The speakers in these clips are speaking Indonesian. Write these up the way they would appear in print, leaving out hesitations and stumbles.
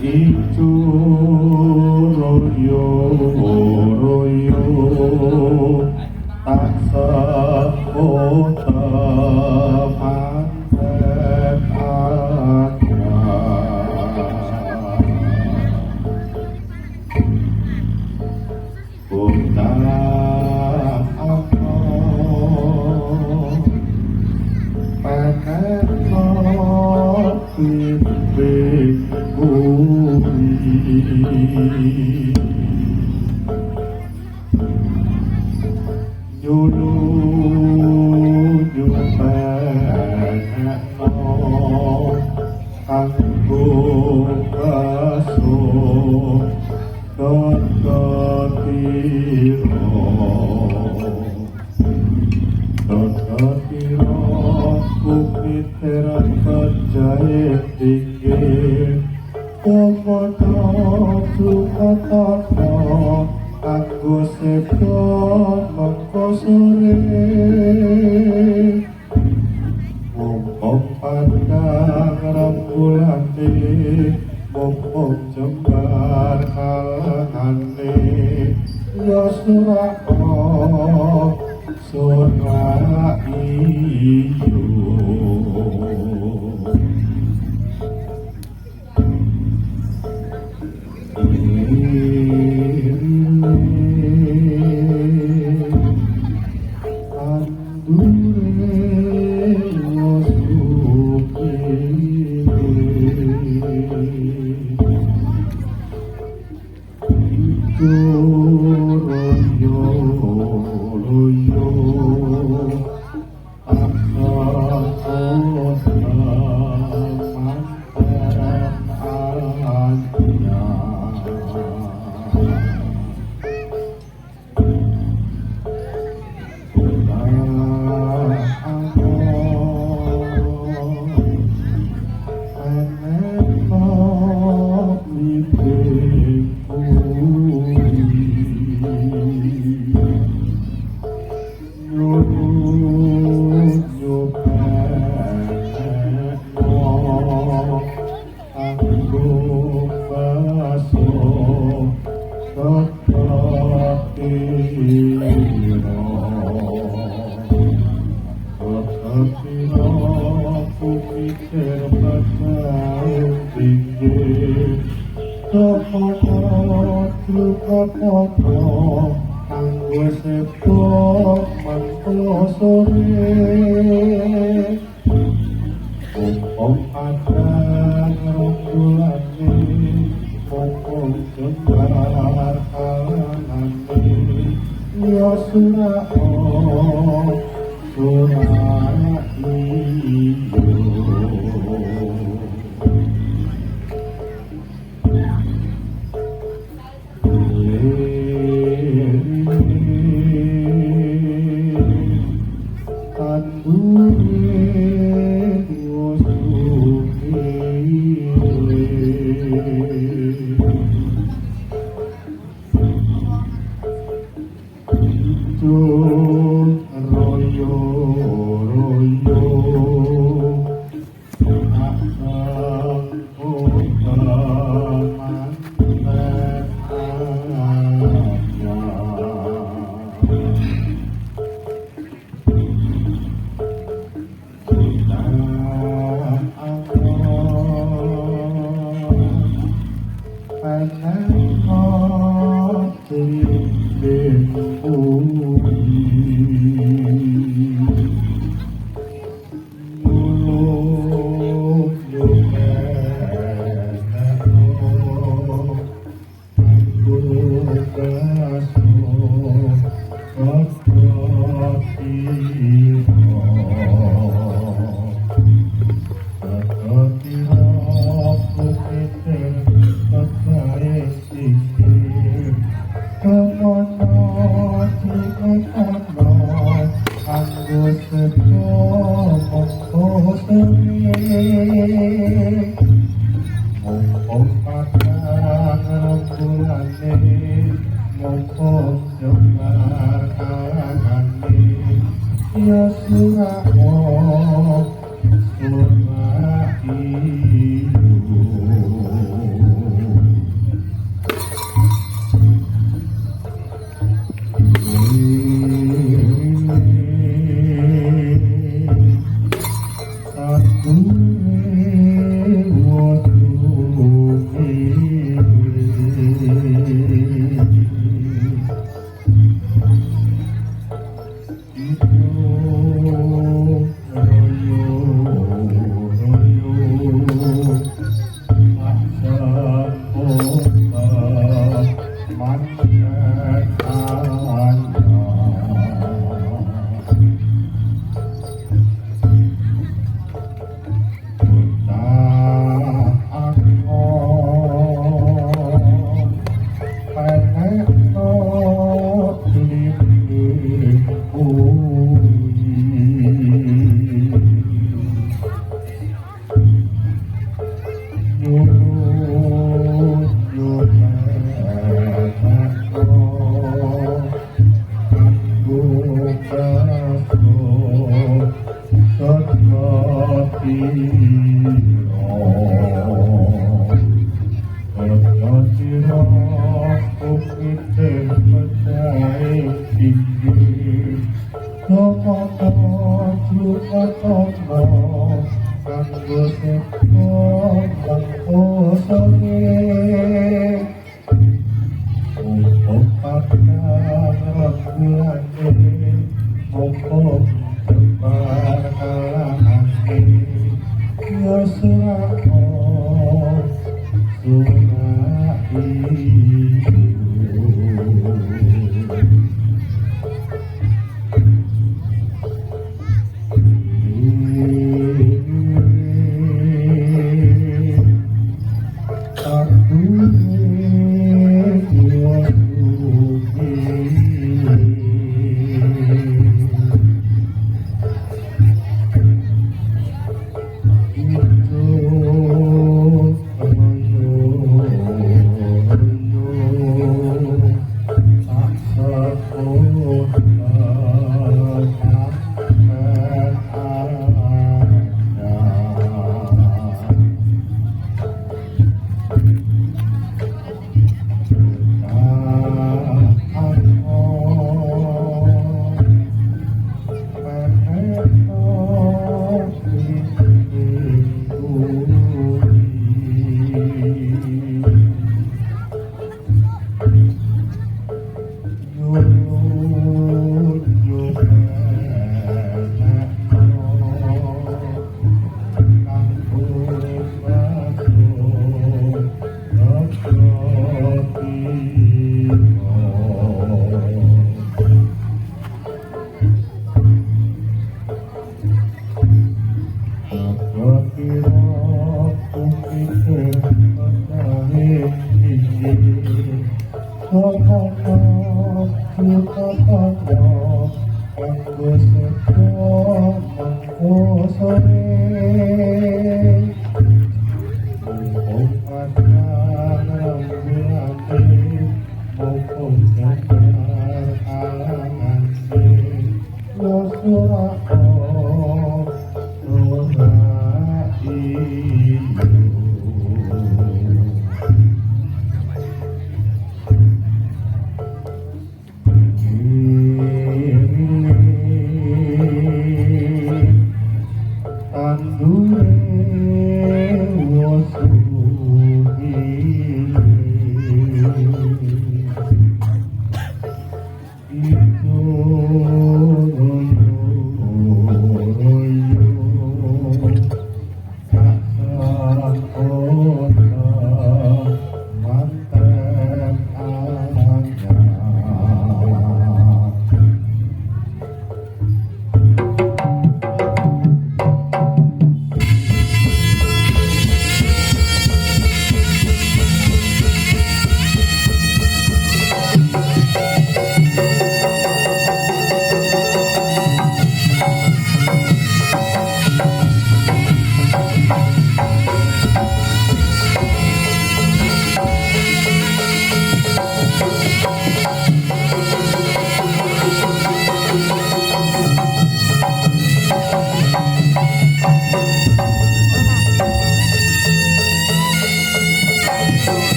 Itu royo royo taksa kota mantek kota apa pakai kopi Yulu nyupeno kanggo kaso Dototiro kumiteran percaya tinggi Komodo sukotono aku sepo mongko sore mumpung pandang rambulane mumpung jembar kalahane ya surako surak iyo Andure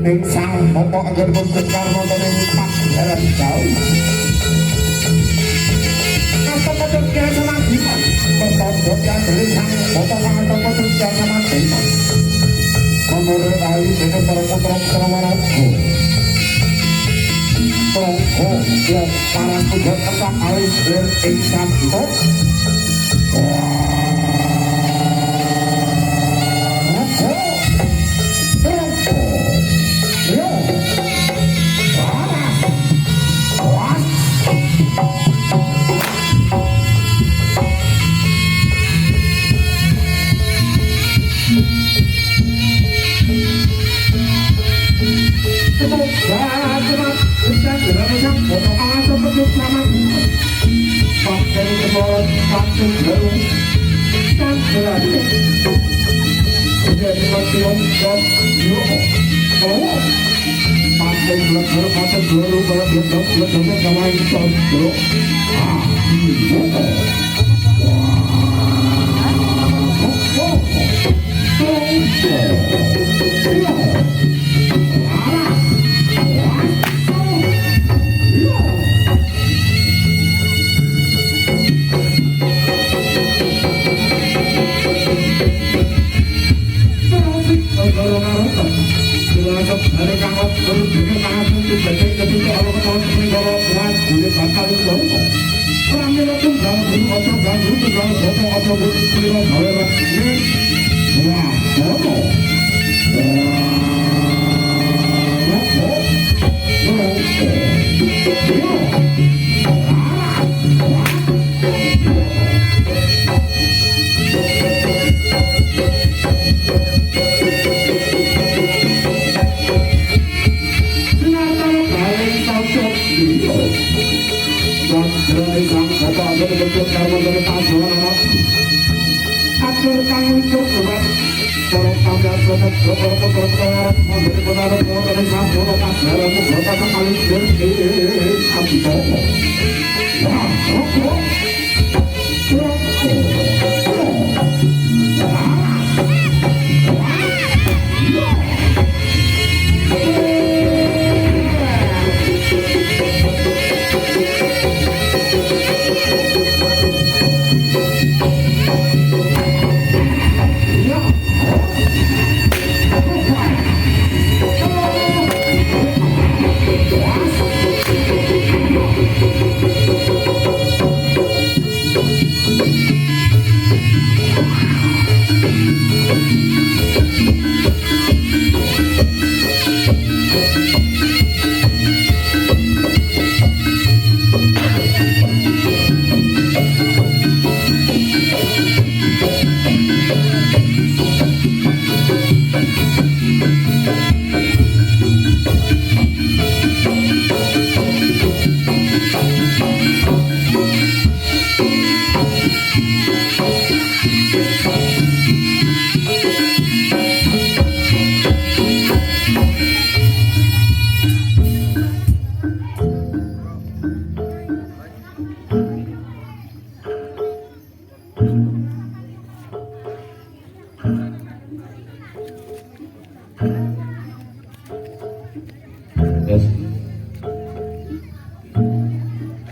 Ning sang apa agar membekar wonten ing pagelaran jauh. Kata-kata kiai samagiman, pertanda yang berisang apa kata-kata kiai samagiman. Menurut ahli dene para putra-putra waraga. Tonggo yang para kuda tetap alis lir ing sabda.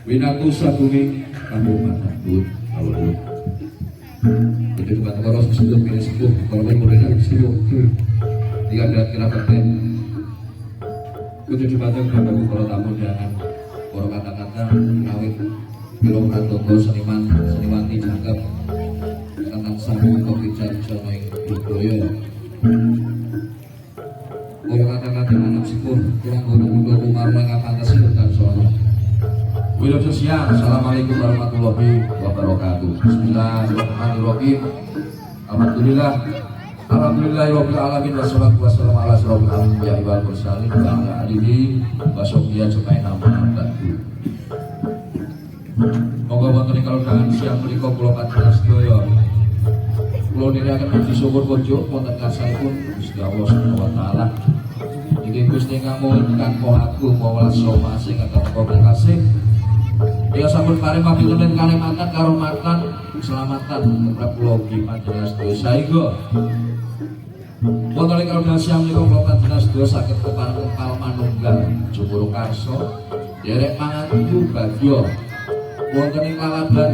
Winaku sabumi kampung Matambut Awalud. Jadi kepada orang sesuatu pilih sepuh, kalau mulai dari sepuh, tiga dan kira penting. Kudu dibantu kepada para tamu jangan para kata-kata ngawit film pratoko seniwanti jangkep tentang sambung untuk bicara soal budaya. Para kata-kata anak sepuh kurang guru-guru umar mengapantas dan soal. Wilujeng siang, assalamualaikum warahmatullahi wabarakatuh. Bismillahirrahmanirrahim. Alhamdulillah, alhamdulillahirabbil alamin wassalatu wassalamu ala asyrofil anbiya'i wal mursalin wa ala alihi wa sahbihi ajmain amma ba'du. Moga wonten ing kalodhangan siang menika kula panjenengan sedaya. Kula nirakaken puji syukur kunjuk wonten karsanipun Gusti Allah Subhanahu wa taala. Inggih Gusti ingkang Maha Agung Maha Soma sing kakang kasih. Ya sampun paring pamitunen Kalimantan Karomatan keselamatan kepada pulau ugi panjenengan sedaya saengga wonten ing kalodhangan siang menika kula panjenengan sedaya saged kepal manunggal Jumuru Karso derek mangantu bagya wonten ing Lalaban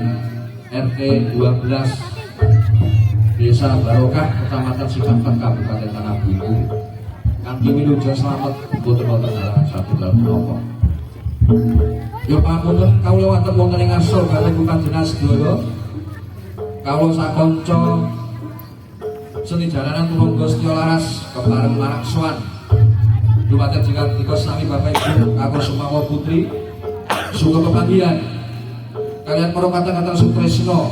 RT 12 Desa Barokah Kecamatan Sikampat Kabupaten Tanah Bumbu kanthi wilujeng slamet boten wonten halangan satunggal menapa. Yo pamunten kawula wonten ing ngarsa kaliyan panjenengan sedaya. Kawula sakanca seni jalanan turangga setya laras kepareng maraksoan. Dumateng jenggot nika sami Bapak Ibu Kakung Sumawa Putri suka pepanggihan. Kalian para kata-kata Sutresna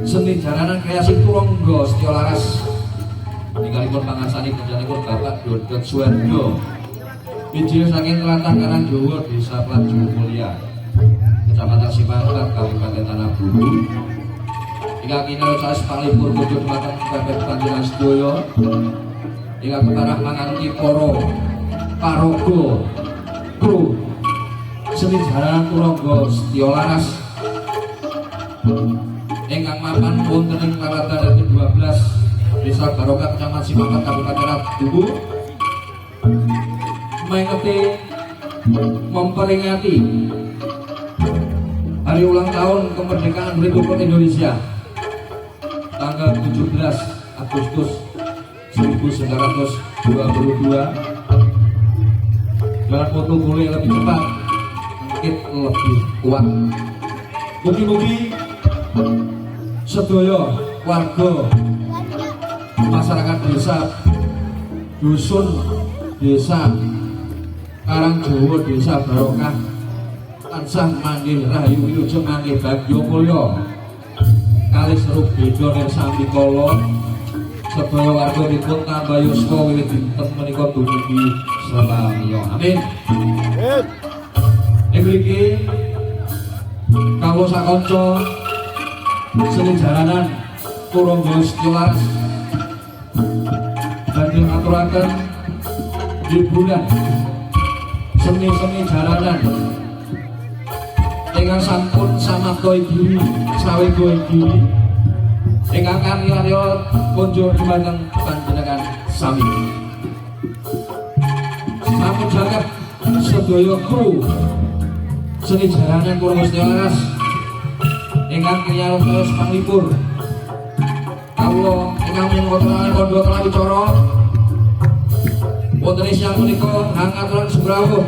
seni jalanan kreasi turangga setya laras. Ninggalipun pangarsani panjenenganipun Bapak Dodot Suwardo. Video saking Tlatah Karangjowo Desa Plaju Mulya Kecamatan Simalungun Kabupaten Tanah Bumbu. Ingkang kinarsa sepalipur kunjuk dumateng Bapak panjenengan sedaya ingkang keparah manganti para paraga kru seni jalanan turangga setya laras ingkang mapan wonten ing Laladan RT 12 Desa Barokah Kecamatan Simalungun Kabupaten Tanah Bumbu mengikuti memperingati hari ulang tahun kemerdekaan Republik Indonesia tanggal 17 Agustus 1922 dalam foto boleh lebih cepat mungkin lebih kuat. Mugi-mugi sedaya warga masyarakat desa dusun desa Karangjowo Desa Barokah tansah manggih rahayu wilujeng manggih bagya mulya kalih serup beda nirsani kala sedaya warganipun tambah yuswa wiwit dinten menika dumugi sramiya. Amin. Ing mriki kawula sakanca seni jalanan turangga setya laras badhe ngaturaken hiburan seni jalanan ingkang sampun samapta diri sawega diri ingkang karya kunjuk dumateng panjenengan sami sampun jagat sedaya kru seni jalanan turangga setya laras ingkang kriyaos panglipur kawula ingkang miwontenaken kandha kalawicara wonten siang menika ngangaturan subrawuh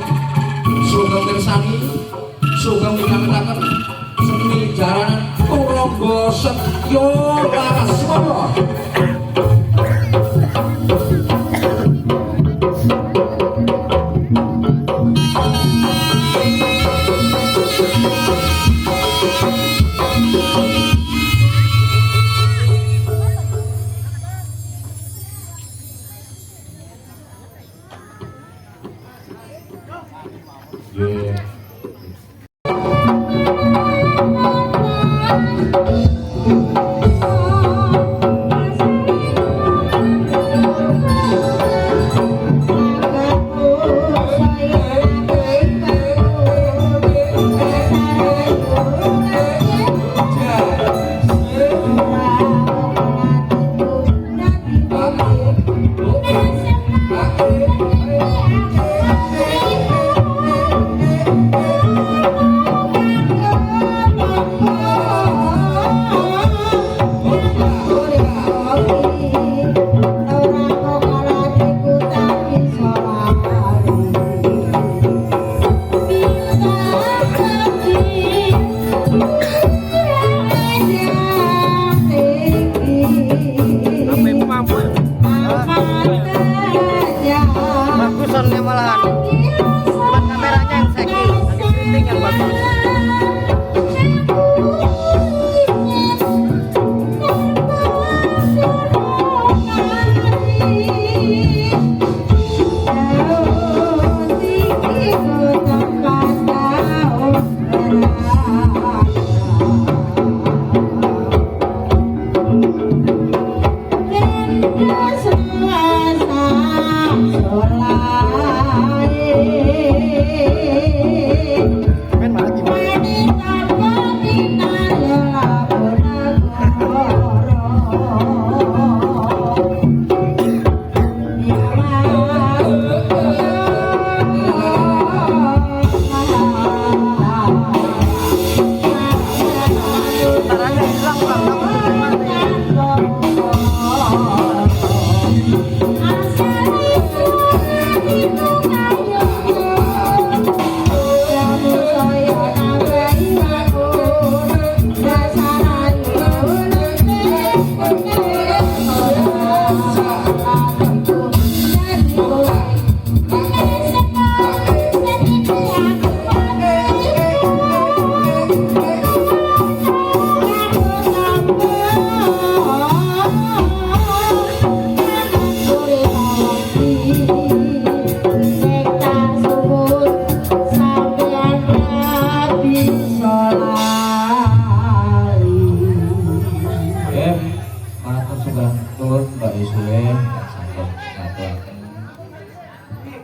sugeng mirsani sugeng midhangetaken seni jalanan turangga setya laras. Bagusannya malahan buat kameranya yang seksi, lagi syuting yang bagus.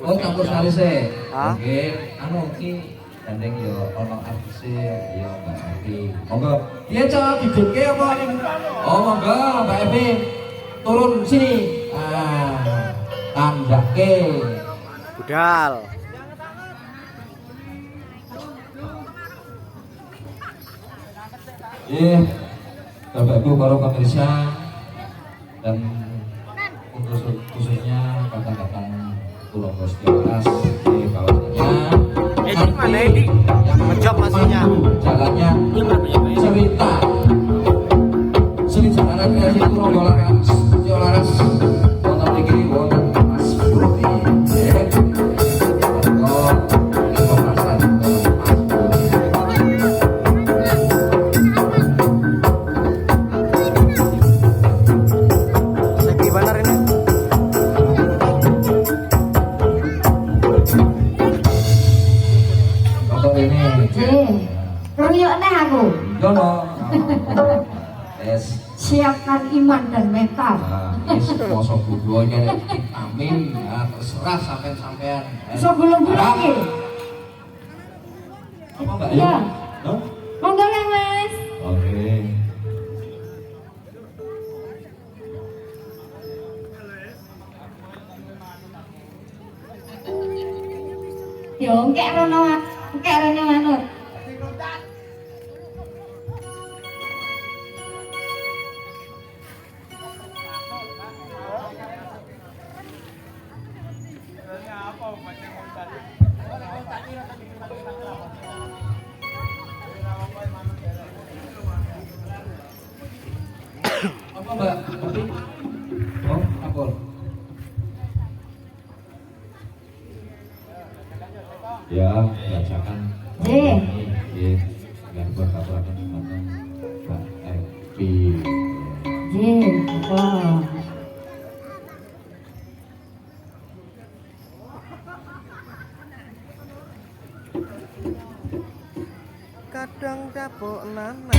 Oh, campur sari sih. Hah? Oke, anu ki gandeng yo ono artis yo Mbak Evi. Monggo. Iya, Cok, dijutke apa? Oh, monggo Mbak Evi. Turun sini. Ah, tandake. Budal. Bapak Ibu para pemirsa dan khususnya kakak-kakak Pulau Gostiatas di bawahnya. Edi mana Edi? Ngejok masihnya. Jalannya cerita. Seni sarana kreasi Pulau Laras, Laras, wonten iki wonten Mas Budi. Siapkan iman dan mental. Yes, mosok budonya vitamin ya, terserah sampean-sampean. Sebelum lagi. Apa Mbak? Ya. Hah? Monggo ya, Mas. Oke. Yo, engkek rono manut. Apa Mbak? Kopi? Oh, apel. Ya, bacakan. Iya, dan buat kapurakan Mbak Evi. Wah. Kadang dapuk nana.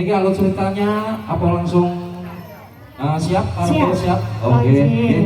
Niki alur ceritanya apa langsung siap? Para Siap. siap? Oke. Oke.